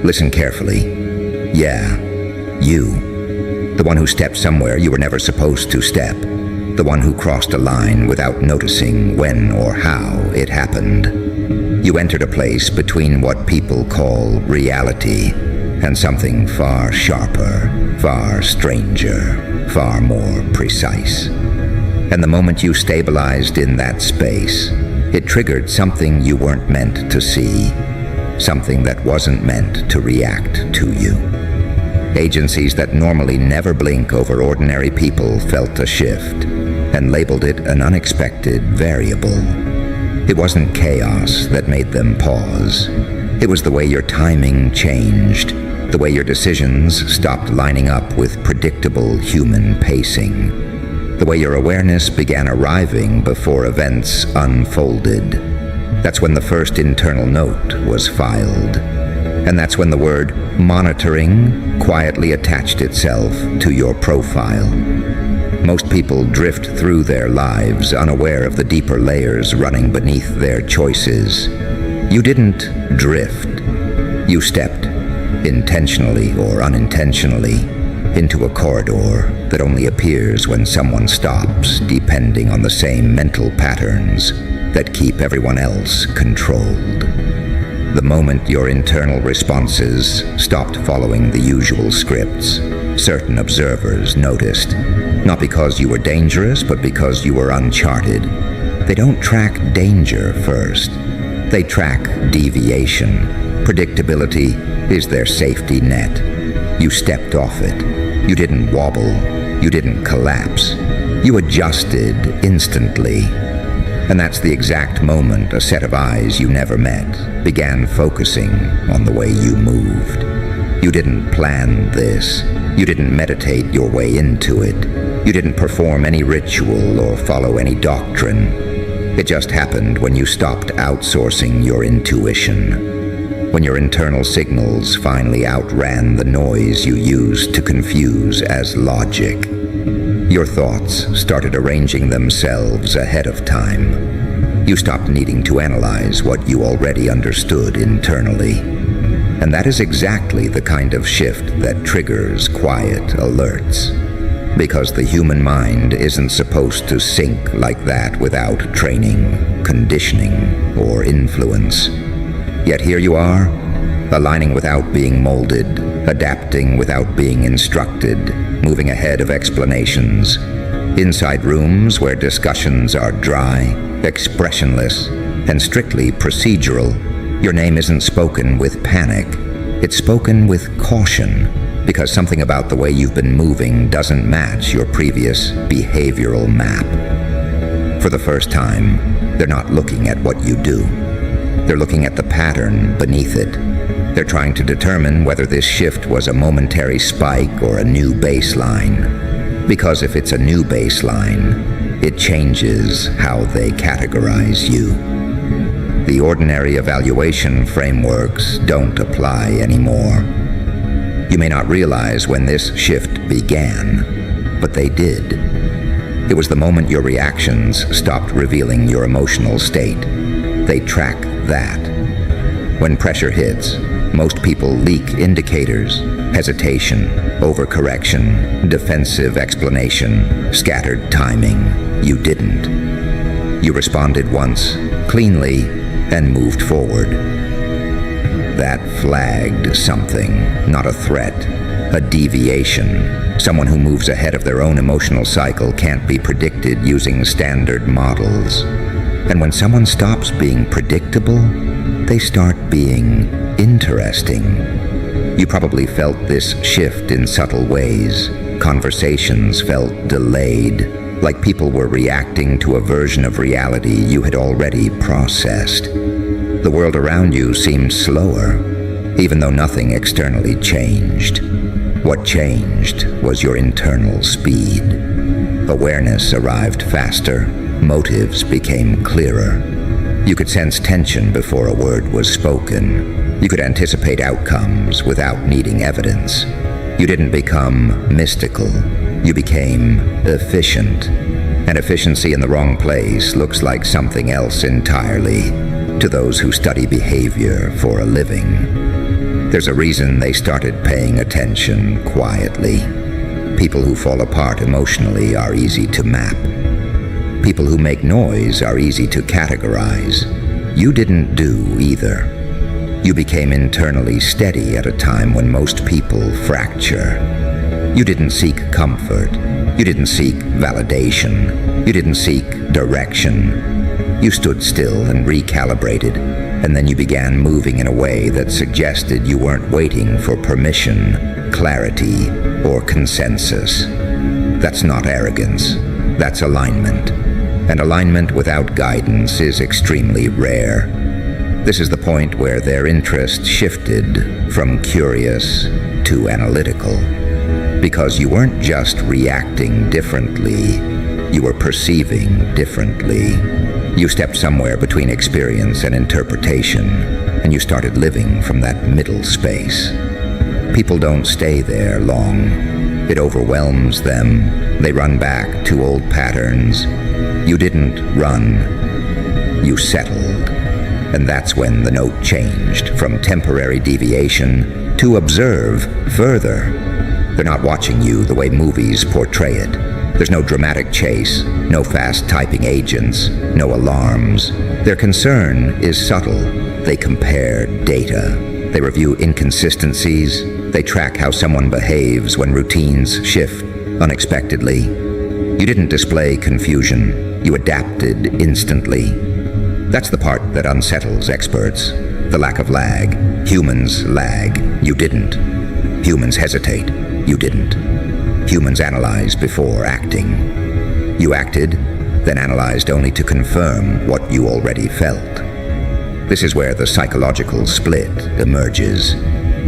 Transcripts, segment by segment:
Listen carefully. Yeah, you. The one who stepped somewhere you were never supposed to step. The one who crossed a line without noticing when or how it happened. You entered a place between what people call reality and something far sharper, far stranger, far more precise. And the moment you stabilized in that space, it triggered something you weren't meant to see, something that wasn't meant to react to you. Agencies that normally never blink over ordinary people felt a shift and labeled it an unexpected variable. It wasn't chaos that made them pause. It was the way your timing changed, the way your decisions stopped lining up with predictable human pacing, the way your awareness began arriving before events unfolded. That's when the first internal note was filed. And that's when the word monitoring quietly attached itself to your profile. Most people drift through their lives unaware of the deeper layers running beneath their choices. You didn't drift. You stepped, intentionally or unintentionally, into a corridor that only appears when someone stops, depending on the same mental patterns that keep everyone else controlled. The moment your internal responses stopped following the usual scripts, certain observers noticed, not because you were dangerous, but because you were uncharted. They don't track danger first. They track deviation. Predictability is their safety net. You stepped off it. You didn't wobble. You didn't collapse. You adjusted instantly. And that's the exact moment a set of eyes you never met began focusing on the way you moved. You didn't plan this. You didn't meditate your way into it. You didn't perform any ritual or follow any doctrine. It just happened when you stopped outsourcing your intuition. When your internal signals finally outran the noise you used to confuse as logic. Your thoughts started arranging themselves ahead of time. You stopped needing to analyze what you already understood internally. And that is exactly the kind of shift that triggers quiet alerts. Because the human mind isn't supposed to sync like that without training, conditioning, or influence. Yet here you are, aligning without being molded, adapting without being instructed, moving ahead of explanations. Inside rooms where discussions are dry, expressionless, and strictly procedural, your name isn't spoken with panic. It's spoken with caution, because something about the way you've been moving doesn't match your previous behavioral map. For the first time, they're not looking at what you do. They're looking at the pattern beneath it. They're trying to determine whether this shift was a momentary spike or a new baseline. Because if it's a new baseline, it changes how they categorize you. The ordinary evaluation frameworks don't apply anymore. You may not realize when this shift began, but they did. It was the moment your reactions stopped revealing your emotional state. They track that. When pressure hits, most people leak indicators: hesitation, overcorrection, defensive explanation, scattered timing. You didn't. You responded once, cleanly, and moved forward. That flagged something, not a threat, a deviation. Someone who moves ahead of their own emotional cycle can't be predicted using standard models. And when someone stops being predictable, they start being interesting. You probably felt this shift in subtle ways. Conversations felt delayed, like people were reacting to a version of reality you had already processed. The world around you seemed slower, even though nothing externally changed. What changed was your internal speed. Awareness arrived faster, motives became clearer. You could sense tension before a word was spoken. You could anticipate outcomes without needing evidence. You didn't become mystical. You became efficient. And efficiency in the wrong place looks like something else entirely to those who study behavior for a living. There's a reason they started paying attention quietly. People who fall apart emotionally are easy to map. People who make noise are easy to categorize. You didn't do either. You became internally steady at a time when most people fracture. You didn't seek comfort. You didn't seek validation. You didn't seek direction. You stood still and recalibrated, and then you began moving in a way that suggested you weren't waiting for permission, clarity, or consensus. That's not arrogance. That's alignment. And alignment without guidance is extremely rare. This is the point where their interest shifted from curious to analytical. Because you weren't just reacting differently, you were perceiving differently. You stepped somewhere between experience and interpretation, and you started living from that middle space. People don't stay there long. It overwhelms them. They run back to old patterns. You didn't run. You settled. And that's when the note changed from temporary deviation to observe further. They're not watching you the way movies portray it. There's no dramatic chase, no fast typing agents, no alarms. Their concern is subtle. They compare data. They review inconsistencies. They track how someone behaves when routines shift unexpectedly. You didn't display confusion. You adapted instantly. That's the part that unsettles experts. The lack of lag. Humans lag. You didn't. Humans hesitate. You didn't. Humans analyze before acting. You acted, then analyzed only to confirm what you already felt. This is where the psychological split emerges.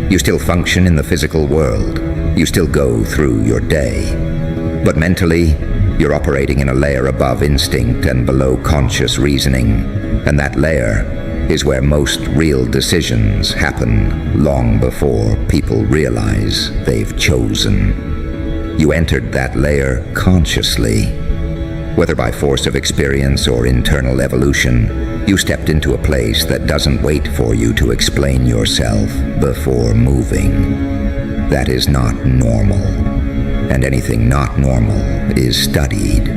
You still function in the physical world. You still go through your day. But mentally, you're operating in a layer above instinct and below conscious reasoning. And that layer is where most real decisions happen long before people realize they've chosen. You entered that layer consciously. Whether by force of experience or internal evolution, you stepped into a place that doesn't wait for you to explain yourself before moving. That is not normal, and anything not normal is studied.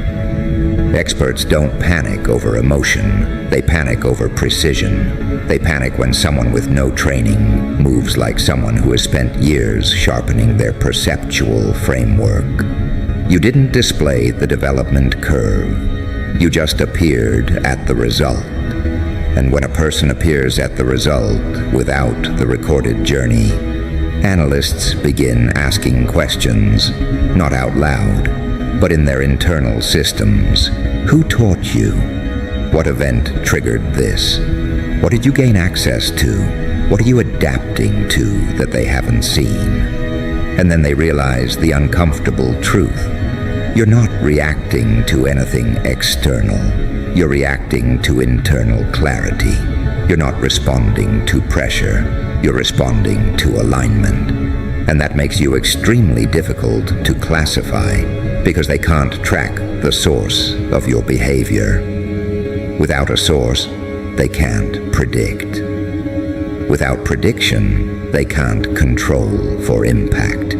Experts don't panic over emotion. They panic over precision. They panic when someone with no training moves like someone who has spent years sharpening their perceptual framework. You didn't display the development curve. You just appeared at the result. And when a person appears at the result without the recorded journey, analysts begin asking questions, not out loud, but in their internal systems. Who taught you? What event triggered this? What did you gain access to? What are you adapting to that they haven't seen? And then they realize the uncomfortable truth. You're not reacting to anything external. You're reacting to internal clarity. You're not responding to pressure. You're responding to alignment. And that makes you extremely difficult to classify because they can't track the source of your behavior. Without a source, they can't predict. Without prediction, they can't control for impact.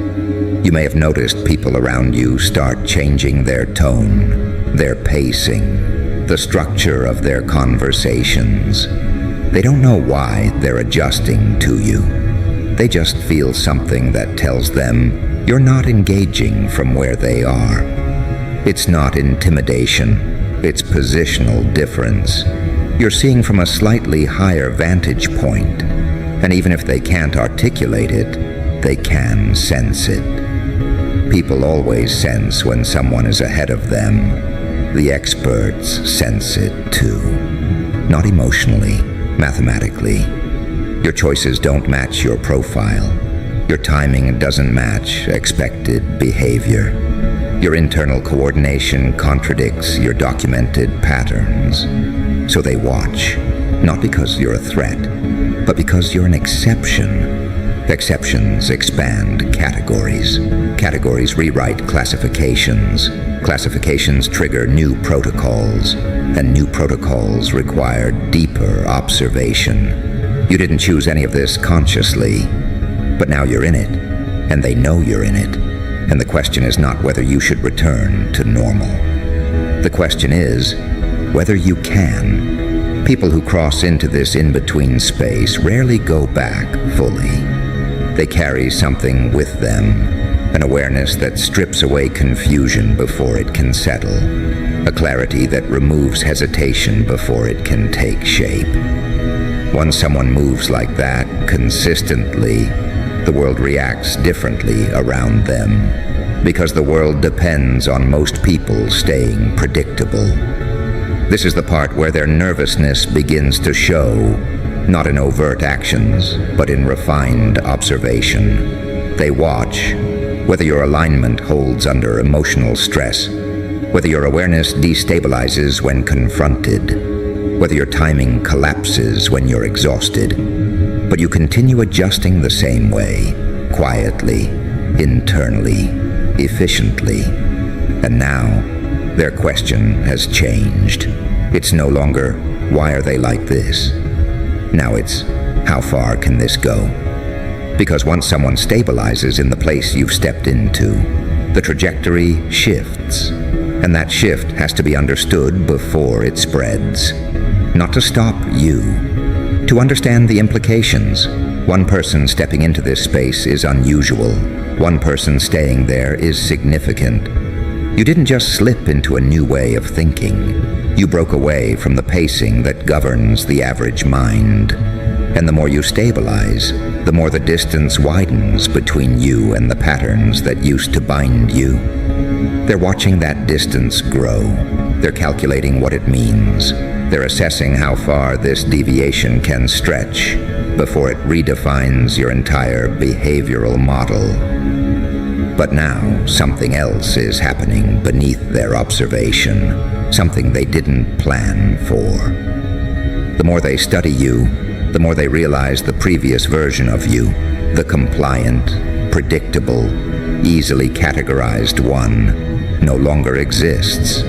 You may have noticed people around you start changing their tone, their pacing, the structure of their conversations. They don't know why they're adjusting to you. They just feel something that tells them you're not engaging from where they are. It's not intimidation, it's positional difference. You're seeing from a slightly higher vantage point, and even if they can't articulate it, they can sense it. People always sense when someone is ahead of them. The experts sense it too. Not emotionally, mathematically. Your choices don't match your profile. Your timing doesn't match expected behavior. Your internal coordination contradicts your documented patterns. So they watch, not because you're a threat, but because you're an exception. Exceptions expand categories. Categories rewrite classifications. Classifications trigger new protocols, and new protocols require deeper observation. You didn't choose any of this consciously. But now you're in it, and they know you're in it, and the question is not whether you should return to normal. The question is whether you can. People who cross into this in-between space rarely go back fully. They carry something with them, an awareness that strips away confusion before it can settle, a clarity that removes hesitation before it can take shape. Once someone moves like that consistently, the world reacts differently around them, because the world depends on most people staying predictable. This is the part where their nervousness begins to show, not in overt actions, but in refined observation. They watch whether your alignment holds under emotional stress, whether your awareness destabilizes when confronted, whether your timing collapses when you're exhausted. But you continue adjusting the same way, quietly, internally, efficiently. And now, their question has changed. It's no longer, why are they like this? Now it's, how far can this go? Because once someone stabilizes in the place you've stepped into, the trajectory shifts. And that shift has to be understood before it spreads. Not to stop you, to understand the implications. One person stepping into this space is unusual. One person staying there is significant. You didn't just slip into a new way of thinking. You broke away from the pacing that governs the average mind. And the more you stabilize, the more the distance widens between you and the patterns that used to bind you. They're watching that distance grow. They're calculating what it means. They're assessing how far this deviation can stretch before it redefines your entire behavioral model. But now, something else is happening beneath their observation, something they didn't plan for. The more they study you, the more they realize the previous version of you, the compliant, predictable, easily categorized one, no longer exists.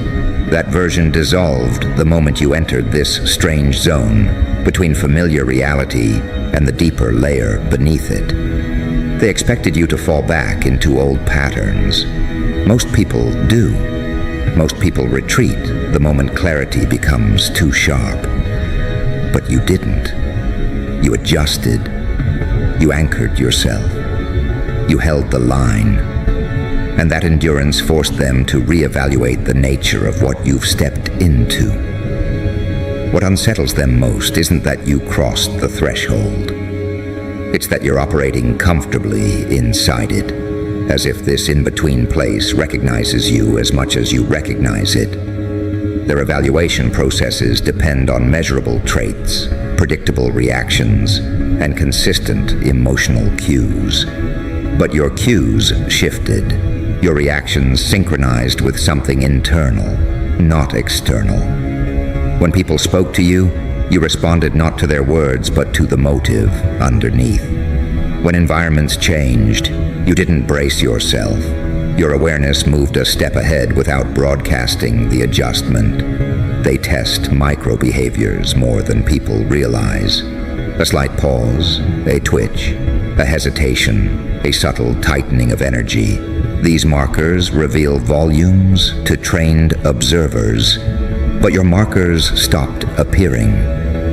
That version dissolved the moment you entered this strange zone between familiar reality and the deeper layer beneath it. They expected you to fall back into old patterns. Most people do. Most people retreat the moment clarity becomes too sharp. But you didn't. You adjusted. You anchored yourself. You held the line. And that endurance forced them to reevaluate the nature of what you've stepped into. What unsettles them most isn't that you crossed the threshold. It's that you're operating comfortably inside it, as if this in-between place recognizes you as much as you recognize it. Their evaluation processes depend on measurable traits, predictable reactions, and consistent emotional cues. But your cues shifted. Your reactions synchronized with something internal, not external. When people spoke to you, you responded not to their words, but to the motive underneath. When environments changed, you didn't brace yourself. Your awareness moved a step ahead without broadcasting the adjustment. They test micro-behaviors more than people realize. A slight pause, a twitch, a hesitation, a subtle tightening of energy. These markers reveal volumes to trained observers. But your markers stopped appearing.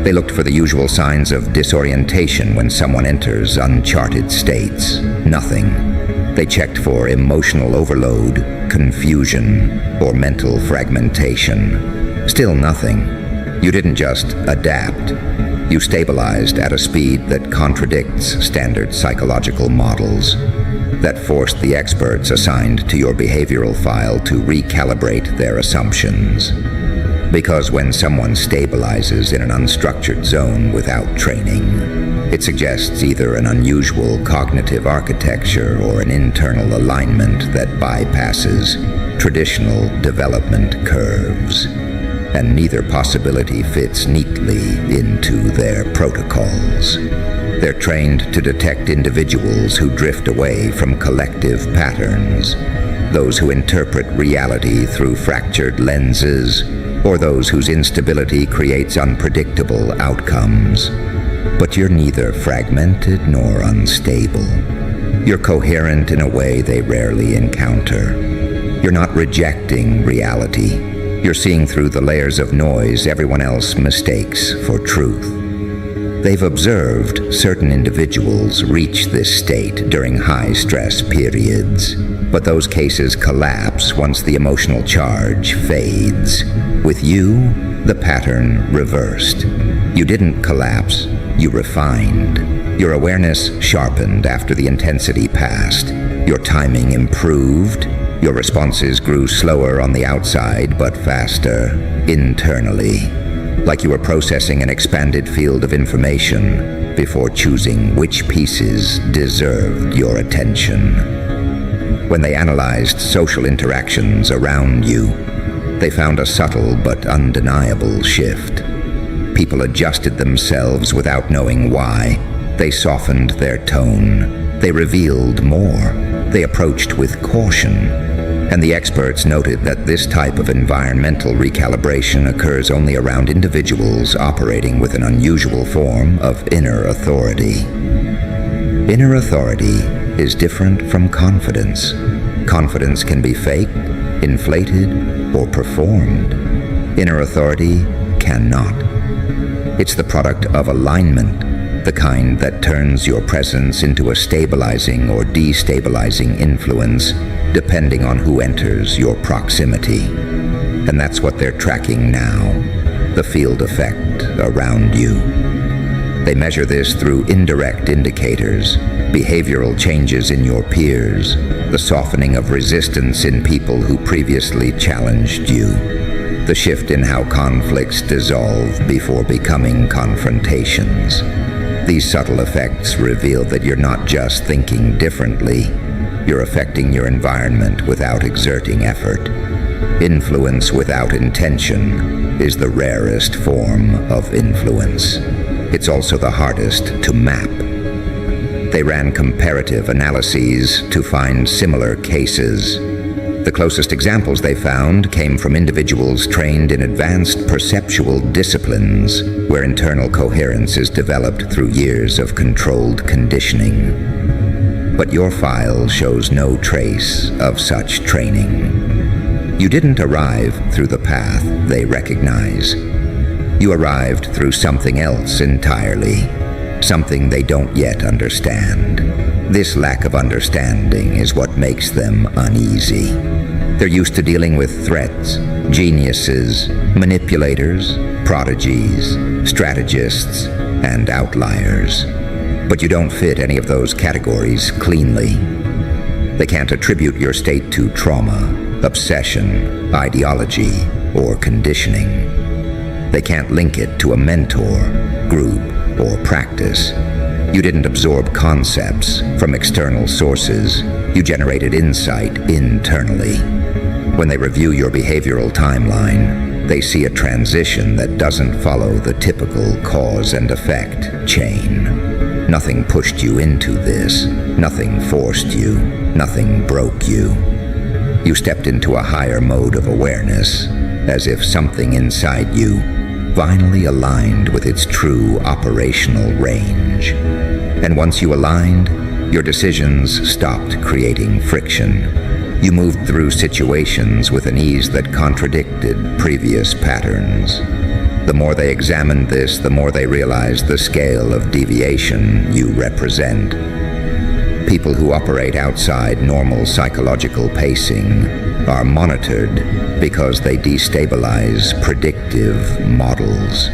They looked for the usual signs of disorientation when someone enters uncharted states. Nothing. They checked for emotional overload, confusion, or mental fragmentation. Still nothing. You didn't just adapt. You stabilized at a speed that contradicts standard psychological models, that forced the experts assigned to your behavioral file to recalibrate their assumptions. Because when someone stabilizes in an unstructured zone without training, it suggests either an unusual cognitive architecture or an internal alignment that bypasses traditional development curves. And neither possibility fits neatly into their protocols. They're trained to detect individuals who drift away from collective patterns, those who interpret reality through fractured lenses, or those whose instability creates unpredictable outcomes. But you're neither fragmented nor unstable. You're coherent in a way they rarely encounter. You're not rejecting reality. You're seeing through the layers of noise everyone else mistakes for truth. They've observed certain individuals reach this state during high-stress periods, but those cases collapse once the emotional charge fades. With you, the pattern reversed. You didn't collapse, you refined. Your awareness sharpened after the intensity passed. Your timing improved. Your responses grew slower on the outside, but faster internally. Like you were processing an expanded field of information before choosing which pieces deserved your attention. When they analyzed social interactions around you, they found a subtle but undeniable shift. People adjusted themselves without knowing why. They softened their tone. They revealed more. They approached with caution. And the experts noted that this type of environmental recalibration occurs only around individuals operating with an unusual form of inner authority. Inner authority is different from confidence. Confidence can be faked, inflated, or performed. Inner authority cannot. It's the product of alignment, the kind that turns your presence into a stabilizing or destabilizing influence depending on who enters your proximity. And that's what they're tracking now, the field effect around you. They measure this through indirect indicators, behavioral changes in your peers, the softening of resistance in people who previously challenged you, the shift in how conflicts dissolve before becoming confrontations. These subtle effects reveal that you're not just thinking differently, you're affecting your environment without exerting effort. Influence without intention is the rarest form of influence. It's also the hardest to map. They ran comparative analyses to find similar cases. The closest examples they found came from individuals trained in advanced perceptual disciplines, where internal coherence is developed through years of controlled conditioning. But your file shows no trace of such training. You didn't arrive through the path they recognize. You arrived through something else entirely, something they don't yet understand. This lack of understanding is what makes them uneasy. They're used to dealing with threats, geniuses, manipulators, prodigies, strategists, and outliers. But you don't fit any of those categories cleanly. They can't attribute your state to trauma, obsession, ideology, or conditioning. They can't link it to a mentor, group, or practice. You didn't absorb concepts from external sources. You generated insight internally. When they review your behavioral timeline, they see a transition that doesn't follow the typical cause and effect chain. Nothing pushed you into this. Nothing forced you. Nothing broke you. You stepped into a higher mode of awareness, as if something inside you finally aligned with its true operational range. And once you aligned, your decisions stopped creating friction. You moved through situations with an ease that contradicted previous patterns. The more they examined this, the more they realized the scale of deviation you represent. People who operate outside normal psychological pacing are monitored because they destabilize predictive models.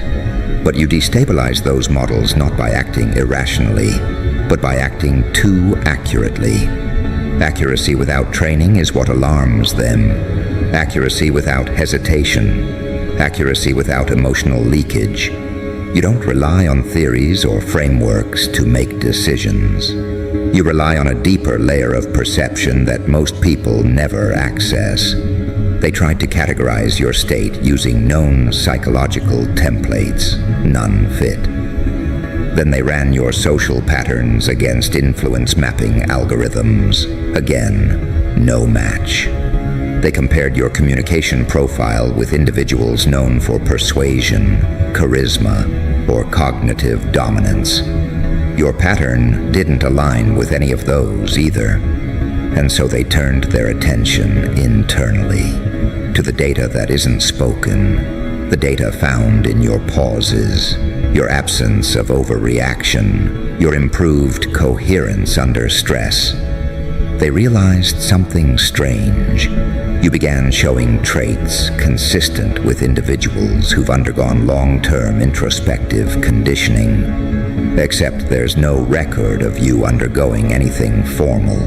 But you destabilize those models not by acting irrationally, but by acting too accurately. Accuracy without training is what alarms them. Accuracy without hesitation. Accuracy without emotional leakage. You don't rely on theories or frameworks to make decisions. You rely on a deeper layer of perception that most people never access. They tried to categorize your state using known psychological templates. None fit. Then they ran your social patterns against influence mapping algorithms. Again, no match. They compared your communication profile with individuals known for persuasion, charisma, or cognitive dominance. Your pattern didn't align with any of those either, and so they turned their attention internally to the data that isn't spoken, the data found in your pauses, your absence of overreaction, your improved coherence under stress. They realized something strange. You began showing traits consistent with individuals who've undergone long-term introspective conditioning, except there's no record of you undergoing anything formal.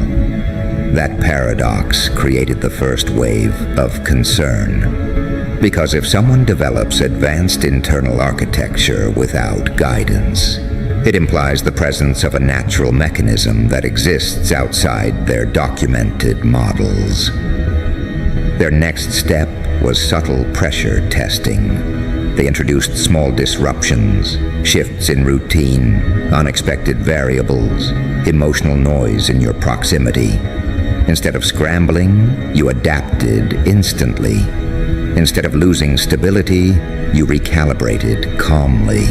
That paradox created the first wave of concern, because if someone develops advanced internal architecture without guidance, it implies the presence of a natural mechanism that exists outside their documented models. Their next step was subtle pressure testing. They introduced small disruptions, shifts in routine, unexpected variables, emotional noise in your proximity. Instead of scrambling, you adapted instantly. Instead of losing stability, you recalibrated calmly.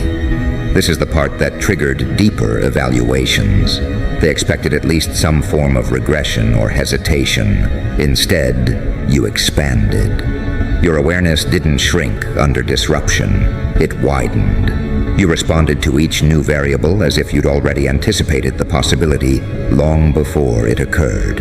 This is the part that triggered deeper evaluations. They expected at least some form of regression or hesitation. Instead, you expanded. Your awareness didn't shrink under disruption. It widened. You responded to each new variable as if you'd already anticipated the possibility long before it occurred.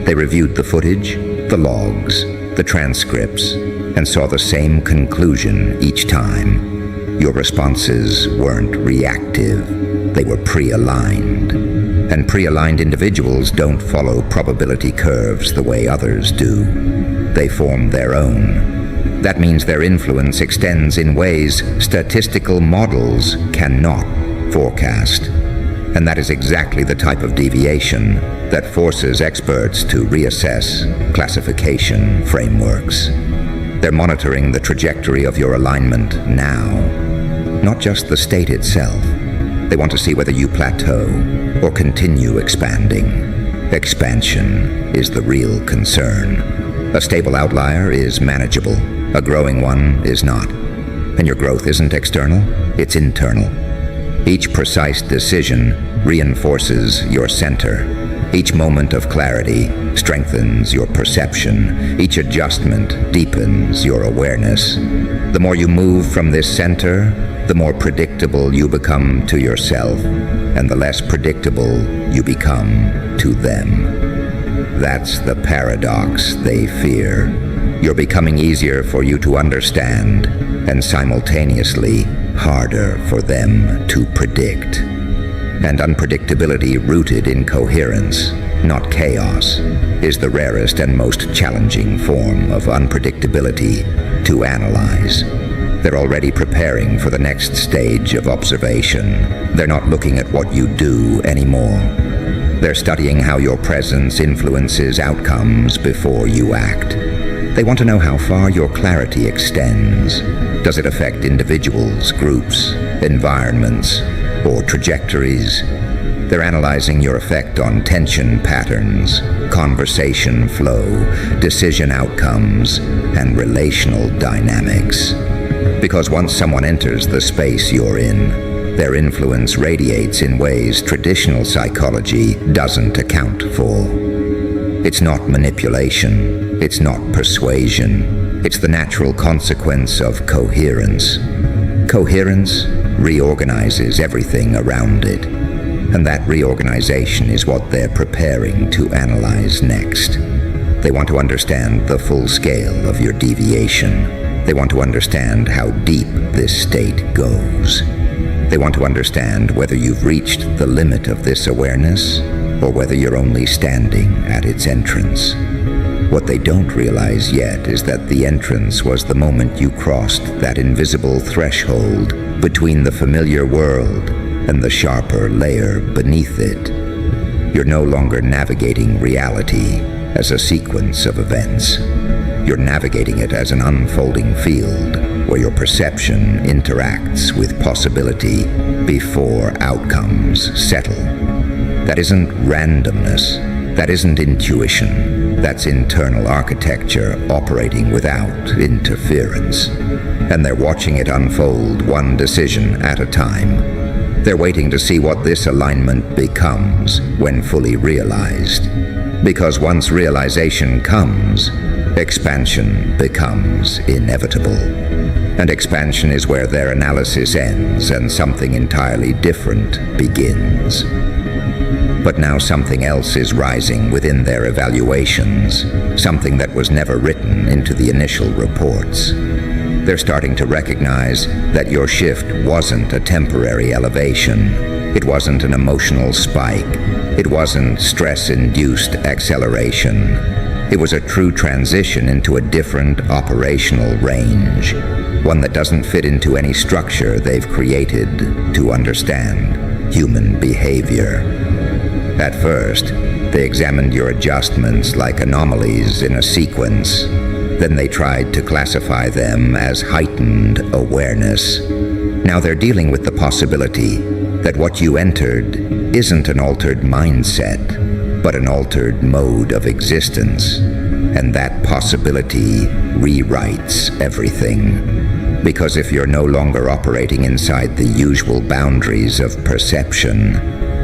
They reviewed the footage, the logs, the transcripts, and saw the same conclusion each time. Your responses weren't reactive, they were pre-aligned. And pre-aligned individuals don't follow probability curves the way others do. They form their own. That means their influence extends in ways statistical models cannot forecast. And that is exactly the type of deviation that forces experts to reassess classification frameworks. They're monitoring the trajectory of your alignment now, not just the state itself. They want to see whether you plateau or continue expanding. Expansion is the real concern. A stable outlier is manageable. A growing one is not. And your growth isn't external, it's internal. Each precise decision reinforces your center. Each moment of clarity strengthens your perception. Each adjustment deepens your awareness. The more you move from this center, the more predictable you become to yourself, and the less predictable you become to them. That's the paradox they fear. You're becoming easier for you to understand, and simultaneously harder for them to predict. And unpredictability rooted in coherence, not chaos, is the rarest and most challenging form of unpredictability to analyze. They're already preparing for the next stage of observation. They're not looking at what you do anymore. They're studying how your presence influences outcomes before you act. They want to know how far your clarity extends. Does it affect individuals, groups, environments, or trajectories? They're analyzing your effect on tension patterns, conversation flow, decision outcomes, and relational dynamics. Because once someone enters the space you're in, their influence radiates in ways traditional psychology doesn't account for. It's not manipulation, it's not persuasion, it's the natural consequence of coherence. Coherence reorganizes everything around it, and that reorganization is what they're preparing to analyze next. They want to understand the full scale of your deviation. They want to understand how deep this state goes. They want to understand whether you've reached the limit of this awareness or whether you're only standing at its entrance. What they don't realize yet is that the entrance was the moment you crossed that invisible threshold between the familiar world and the sharper layer beneath it. You're no longer navigating reality as a sequence of events. You're navigating it as an unfolding field where your perception interacts with possibility before outcomes settle. That isn't randomness, That isn't intuition. That's internal architecture operating without interference. And they're watching it unfold one decision at a time. They're waiting to see what this alignment becomes when fully realized. Because once realization comes, expansion becomes inevitable. And expansion is where their analysis ends and something entirely different begins. But now something else is rising within their evaluations, something that was never written into the initial reports. They're starting to recognize that your shift wasn't a temporary elevation. It wasn't an emotional spike. It wasn't stress-induced acceleration. It was a true transition into a different operational range, one that doesn't fit into any structure they've created to understand human behavior. At first, they examined your adjustments like anomalies in a sequence. Then they tried to classify them as heightened awareness. Now they're dealing with the possibility that what you entered isn't an altered mindset, but an altered mode of existence. And that possibility rewrites everything. Because if you're no longer operating inside the usual boundaries of perception,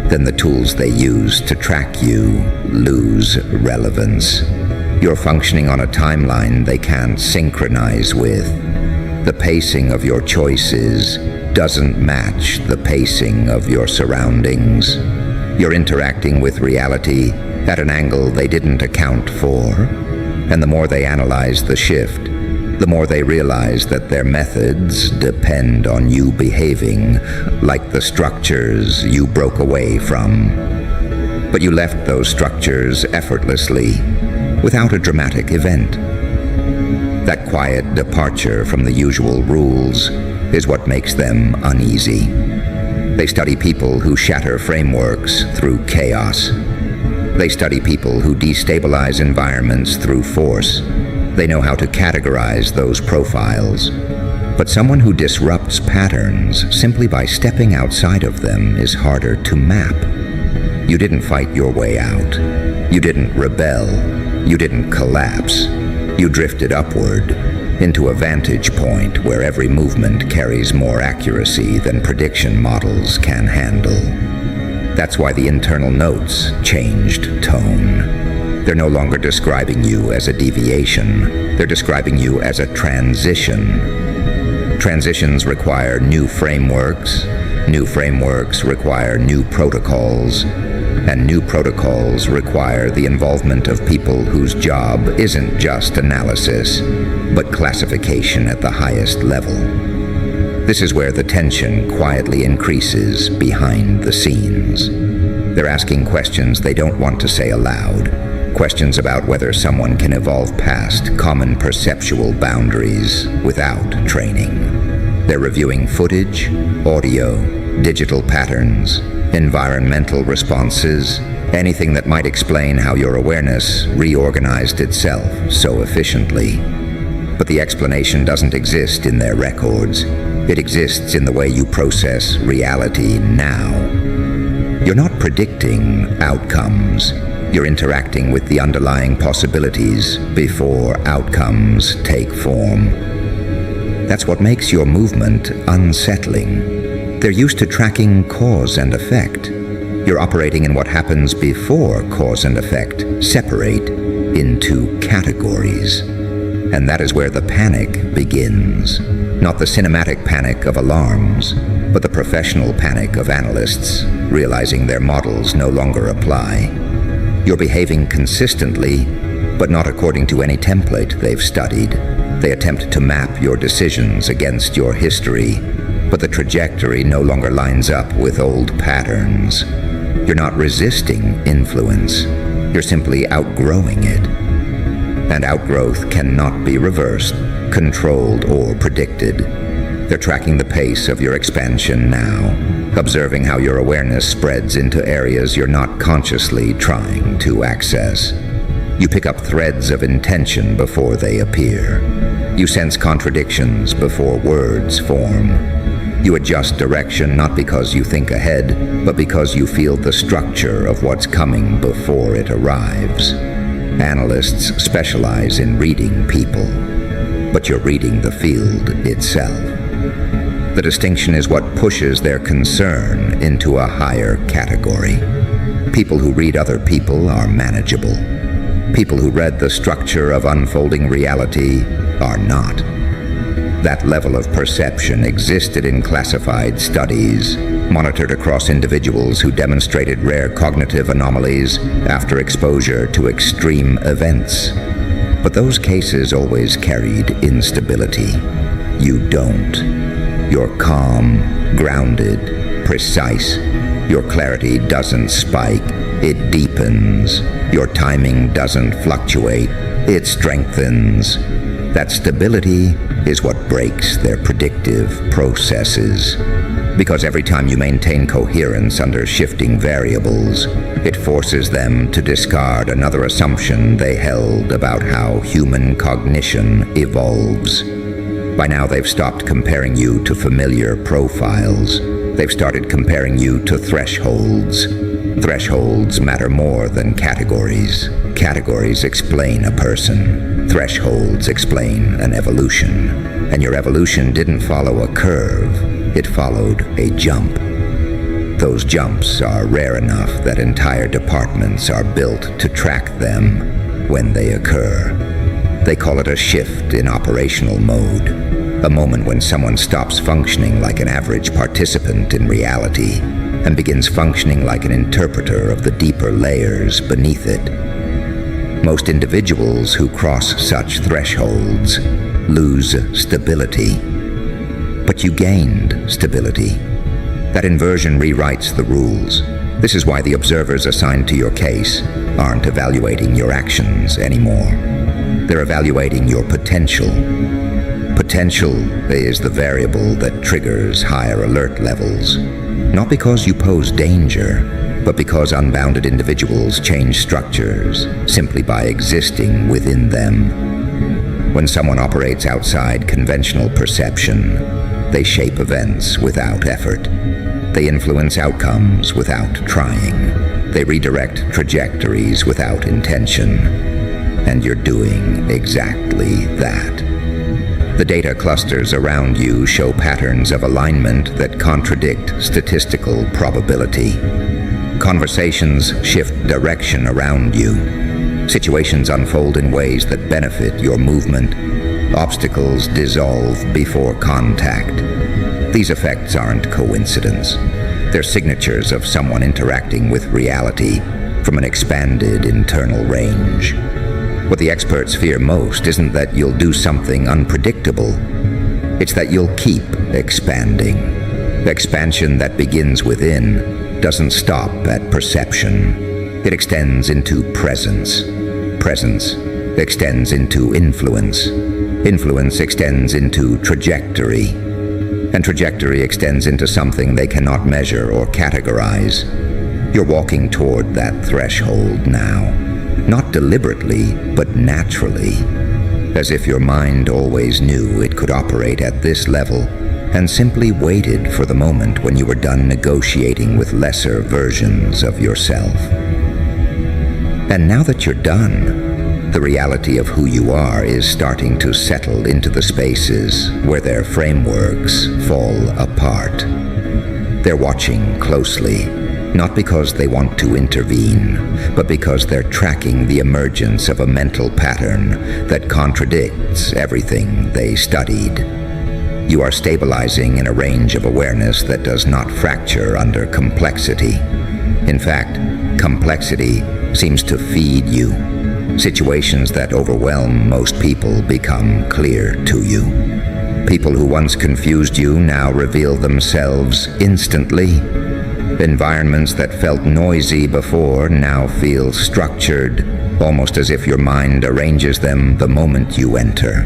then the tools they use to track you lose relevance. You're functioning on a timeline they can't synchronize with. The pacing of your choices doesn't match the pacing of your surroundings. You're interacting with reality at an angle they didn't account for. And the more they analyze the shift, the more they realize that their methods depend on you behaving like the structures you broke away from. But you left those structures effortlessly, without a dramatic event. That quiet departure from the usual rules is what makes them uneasy. They study people who shatter frameworks through chaos. They study people who destabilize environments through force. They know how to categorize those profiles. But someone who disrupts patterns simply by stepping outside of them is harder to map. You didn't fight your way out. You didn't rebel. You didn't collapse. You drifted upward into a vantage point where every movement carries more accuracy than prediction models can handle. That's why the internal notes changed tone. They're no longer describing you as a deviation. They're describing you as a transition. Transitions require new frameworks. New frameworks require new protocols. And new protocols require the involvement of people whose job isn't just analysis, but classification at the highest level. This is where the tension quietly increases behind the scenes. They're asking questions they don't want to say aloud, questions about whether someone can evolve past common perceptual boundaries without training. They're reviewing footage, audio, digital patterns, environmental responses, anything that might explain how your awareness reorganized itself so efficiently. But the explanation doesn't exist in their records. It exists in the way you process reality now. You're not predicting outcomes. You're interacting with the underlying possibilities before outcomes take form. That's what makes your movement unsettling. They're used to tracking cause and effect. You're operating in what happens before cause and effect separate into categories. And that is where the panic begins. Not the cinematic panic of alarms, but the professional panic of analysts realizing their models no longer apply. You're behaving consistently, but not according to any template they've studied. They attempt to map your decisions against your history, but the trajectory no longer lines up with old patterns. You're not resisting influence. You're simply outgrowing it. And outgrowth cannot be reversed, controlled, or predicted. They're tracking the pace of your expansion now, observing how your awareness spreads into areas you're not consciously trying to access. You pick up threads of intention before they appear. You sense contradictions before words form. You adjust direction not because you think ahead, but because you feel the structure of what's coming before it arrives. Analysts specialize in reading people, but you're reading the field itself. The distinction is what pushes their concern into a higher category. People who read other people are manageable. People who read the structure of unfolding reality are not. That level of perception existed in classified studies, monitored across individuals who demonstrated rare cognitive anomalies after exposure to extreme events. But those cases always carried instability. You don't. You're calm, grounded, precise. Your clarity doesn't spike, it deepens. Your timing doesn't fluctuate, it strengthens. That stability is what breaks their predictive processes. Because every time you maintain coherence under shifting variables, it forces them to discard another assumption they held about how human cognition evolves. By now they've stopped comparing you to familiar profiles. They've started comparing you to thresholds. Thresholds matter more than categories. Categories explain a person. Thresholds explain an evolution. And your evolution didn't follow a curve. It followed a jump. Those jumps are rare enough that entire departments are built to track them when they occur. They call it a shift in operational mode, a moment when someone stops functioning like an average participant in reality and begins functioning like an interpreter of the deeper layers beneath it. Most individuals who cross such thresholds lose stability. But you gained stability. That inversion rewrites the rules. This is why the observers assigned to your case aren't evaluating your actions anymore. They're evaluating your potential. Potential is the variable that triggers higher alert levels. Not because you pose danger, but because unbounded individuals change structures simply by existing within them. When someone operates outside conventional perception, they shape events without effort. They influence outcomes without trying. They redirect trajectories without intention. And you're doing exactly that. The data clusters around you show patterns of alignment that contradict statistical probability. Conversations shift direction around you. Situations unfold in ways that benefit your movement. Obstacles dissolve before contact. These effects aren't coincidence. They're signatures of someone interacting with reality from an expanded internal range. What the experts fear most isn't that you'll do something unpredictable. It's that you'll keep expanding. Expansion that begins within doesn't stop at perception. It extends into presence. Presence extends into influence. Influence extends into trajectory. And trajectory extends into something they cannot measure or categorize. You're walking toward that threshold now. Not deliberately, but naturally, as if your mind always knew it could operate at this level and simply waited for the moment when you were done negotiating with lesser versions of yourself. And now that you're done, the reality of who you are is starting to settle into the spaces where their frameworks fall apart. They're watching closely. Not because they want to intervene, but because they're tracking the emergence of a mental pattern that contradicts everything they studied. You are stabilizing in a range of awareness that does not fracture under complexity. In fact, complexity seems to feed you. Situations that overwhelm most people become clear to you. People who once confused you now reveal themselves instantly. Environments that felt noisy before now feel structured, almost as if your mind arranges them the moment you enter.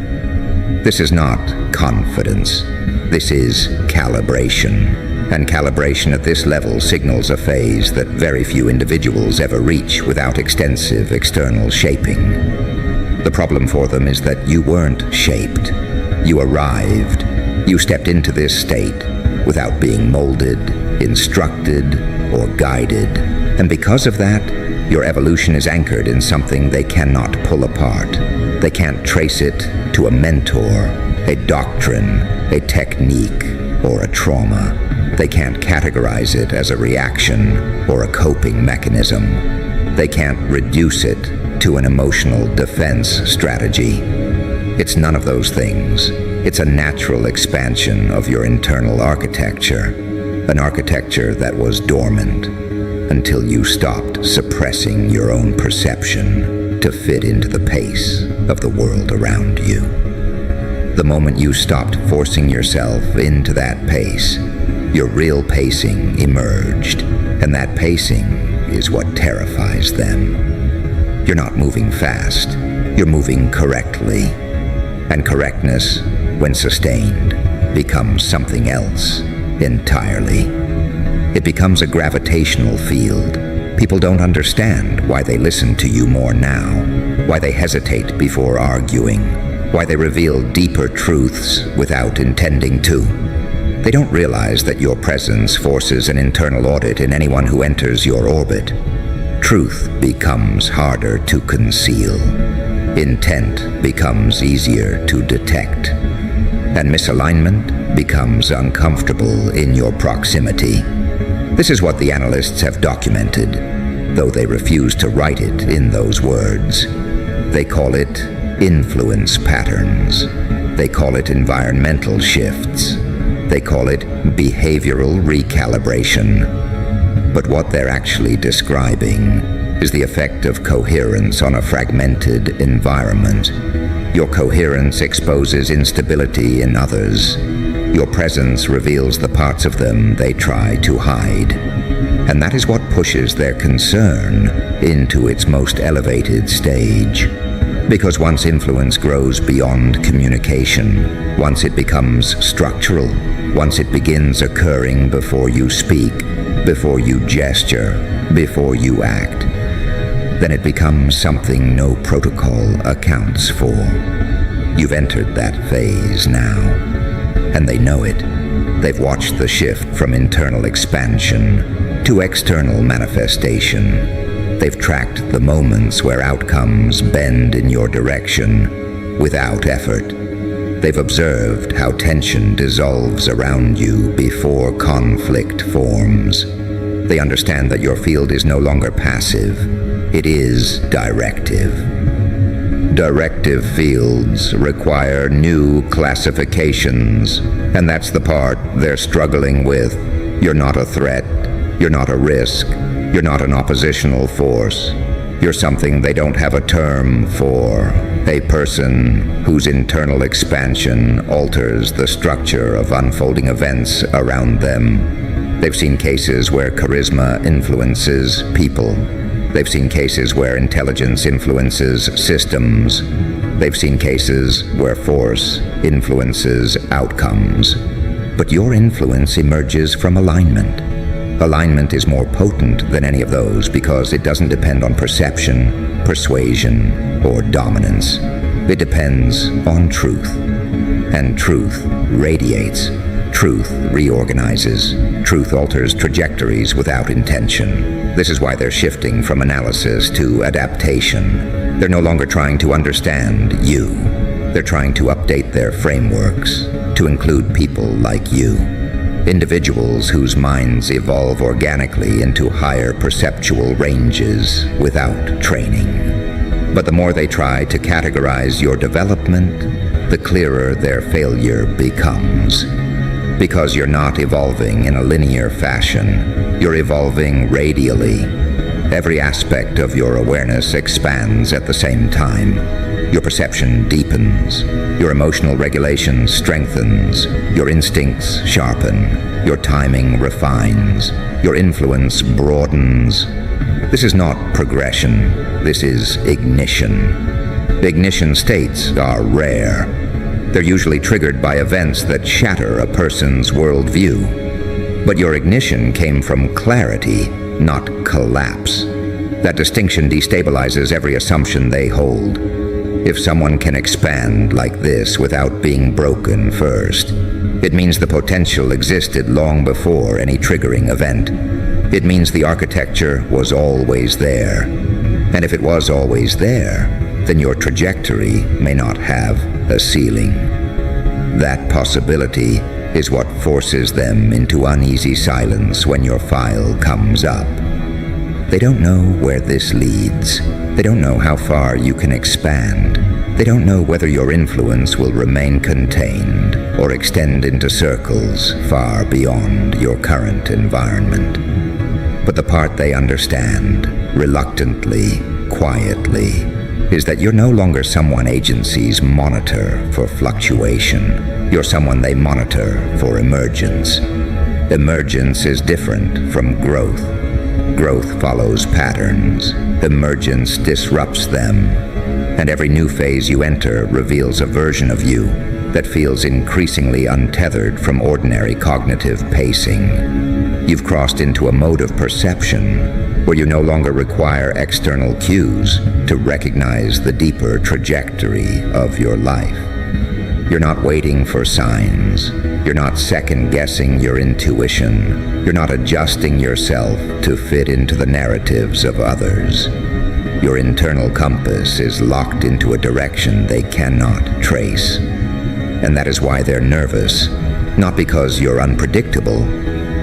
This is not confidence. This is calibration. And calibration at this level signals a phase that very few individuals ever reach without extensive external shaping. The problem for them is that you weren't shaped. You arrived. You stepped into this state. without being molded, instructed, or guided. And because of that, your evolution is anchored in something they cannot pull apart. They can't trace it to a mentor, a doctrine, a technique, or a trauma. They can't categorize it as a reaction or a coping mechanism. They can't reduce it to an emotional defense strategy. It's none of those things. It's a natural expansion of your internal architecture, an architecture that was dormant until you stopped suppressing your own perception to fit into the pace of the world around you. The moment you stopped forcing yourself into that pace, your real pacing emerged, and that pacing is what terrifies them. You're not moving fast, you're moving correctly. And correctness, when sustained, becomes something else entirely. It becomes a gravitational field. People don't understand why they listen to you more now, why they hesitate before arguing, why they reveal deeper truths without intending to. They don't realize that your presence forces an internal audit in anyone who enters your orbit. Truth becomes harder to conceal. Intent becomes easier to detect. And misalignment becomes uncomfortable in your proximity. This is what the analysts have documented, though they refuse to write it in those words. They call it influence patterns. They call it environmental shifts. They call it behavioral recalibration. But what they're actually describing is the effect of coherence on a fragmented environment. Your coherence exposes instability in others. Your presence reveals the parts of them they try to hide. And that is what pushes their concern into its most elevated stage. Because once influence grows beyond communication, once it becomes structural, once it begins occurring before you speak, before you gesture, before you act, then it becomes something no protocol accounts for. You've entered that phase now, and they know it. They've watched the shift from internal expansion to external manifestation. They've tracked the moments where outcomes bend in your direction without effort. They've observed how tension dissolves around you before conflict forms. They understand that your field is no longer passive. It is directive. Directive fields require new classifications, and that's the part they're struggling with. You're not a threat. You're not a risk. You're not an oppositional force. You're something they don't have a term for. A person whose internal expansion alters the structure of unfolding events around them. They've seen cases where charisma influences people. They've seen cases where intelligence influences systems. They've seen cases where force influences outcomes. But your influence emerges from alignment. Alignment is more potent than any of those because it doesn't depend on perception, persuasion, or dominance. It depends on truth. And truth radiates. Truth reorganizes. Truth alters trajectories without intention. This is why they're shifting from analysis to adaptation. They're no longer trying to understand you. They're trying to update their frameworks to include people like you. Individuals whose minds evolve organically into higher perceptual ranges without training. But the more they try to categorize your development, the clearer their failure becomes. Because you're not evolving in a linear fashion, you're evolving radially. Every aspect of your awareness expands at the same time. Your perception deepens, your emotional regulation strengthens, your instincts sharpen, your timing refines, your influence broadens. This is not progression, this is ignition. Ignition states are rare. They're usually triggered by events that shatter a person's worldview. But your ignition came from clarity, not collapse. That distinction destabilizes every assumption they hold. If someone can expand like this without being broken first, It means the potential existed long before any triggering event. It means the architecture was always there. And if it was always there, then your trajectory may not have a ceiling. That possibility is what forces them into uneasy silence when your file comes up. They don't know where this leads. They don't know how far you can expand. They don't know whether your influence will remain contained or extend into circles far beyond your current environment. But the part they understand, reluctantly, quietly, is that you're no longer someone agencies monitor for fluctuation. You're someone they monitor for emergence. Emergence is different from growth. Growth follows patterns. Emergence disrupts them. And every new phase you enter reveals a version of you that feels increasingly untethered from ordinary cognitive pacing. You've crossed into a mode of perception where you no longer require external cues to recognize the deeper trajectory of your life. You're not waiting for signs. You're not second-guessing your intuition. You're not adjusting yourself to fit into the narratives of others. Your internal compass is locked into a direction they cannot trace. And that is why they're nervous, not because you're unpredictable,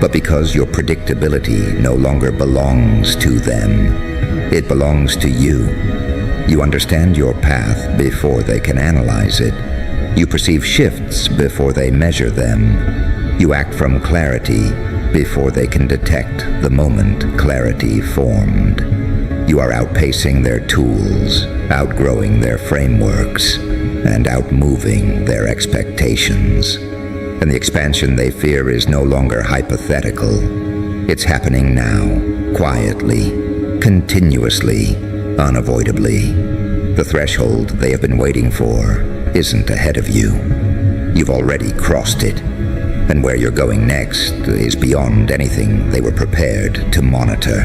but because your predictability no longer belongs to them. It belongs to you. You understand your path before they can analyze it. You perceive shifts before they measure them. You act from clarity before they can detect the moment clarity formed. You are outpacing their tools, outgrowing their frameworks, and outmoving their expectations. And the expansion they fear is no longer hypothetical. It's happening now, quietly, continuously, unavoidably. The threshold they have been waiting for isn't ahead of you. You've already crossed it. And where you're going next is beyond anything they were prepared to monitor.